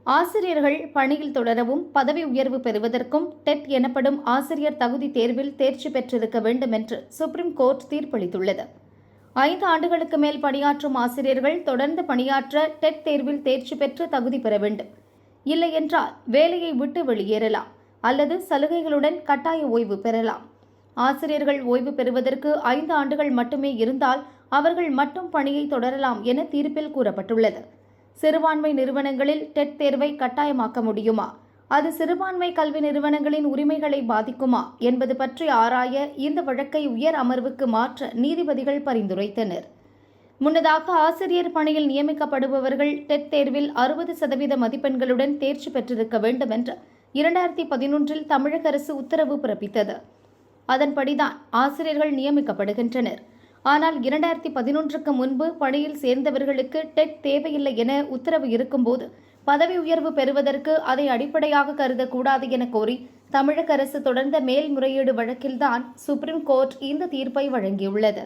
ஆசிரியர்கள் பணியில் தொடரவும் பதவி உயர்வு பெறுவதற்கும் டெட் எனப்படும் ஆசிரியர் தகுதி தேர்வில் தேர்ச்சி பெற்றிருக்க வேண்டும் என்று சுப்ரீம் கோர்ட் தீர்ப்பளித்துள்ளது. 5 ஆண்டுகளுக்கு மேல் பணியாற்றும் ஆசிரியர்கள் தொடர்ந்து பணியாற்ற டெட் தேர்வில் தேர்ச்சி பெற்று தகுதி பெற வேண்டும். இல்லையென்றால் வேலையை விட்டு வெளியேறலாம் அல்லது சலுகைகளுடன் கட்டாய ஓய்வு பெறலாம். ஆசிரியர்கள் ஓய்வு பெறுவதற்கு 5 ஆண்டுகள் மட்டுமே இருந்தால் அவர்கள் மட்டும் பணியை தொடரலாம் என தீர்ப்பில் கூறப்பட்டுள்ளது. சிறுபான்மை நிறுவனங்களில் டெட் தேர்வை கட்டாயமாக்க முடியுமா? அது சிறுபான்மை கல்வி நிறுவனங்களின் உரிமைகளை பாதிக்குமா என்பது பற்றி ஆராய இந்த வழக்கை உயர் அமர்வுக்கு மாற்ற நீதிபதிகள் பரிந்துரைத்தனர். முன்னதாக ஆசிரியர் பணியில் நியமிக்கப்படுபவர்கள் டெட் தேர்வில் 60% மதிப்பெண்களுடன் தேர்ச்சி பெற்றிருக்க வேண்டும் என்று 2011 தமிழக அரசு உத்தரவு பிறப்பித்தது. அதன்படிதான் ஆசிரியர்கள் நியமிக்கப்படுகின்றனர். ஆனால் 2011க்கு முன்பு பணியில் சேர்ந்தவர்களுக்கு டெட் தேவையில்லை என உத்தரவு இருக்கும்போது பதவி உயர்வு பெறுவதற்கு அதை அடிப்படையாக கருதக்கூடாது என கோரி தமிழக அரசு தொடர்ந்த மேல்முறையீடு வழக்கில்தான் சுப்ரீம் கோர்ட் இந்த தீர்ப்பை வழங்கியுள்ளது.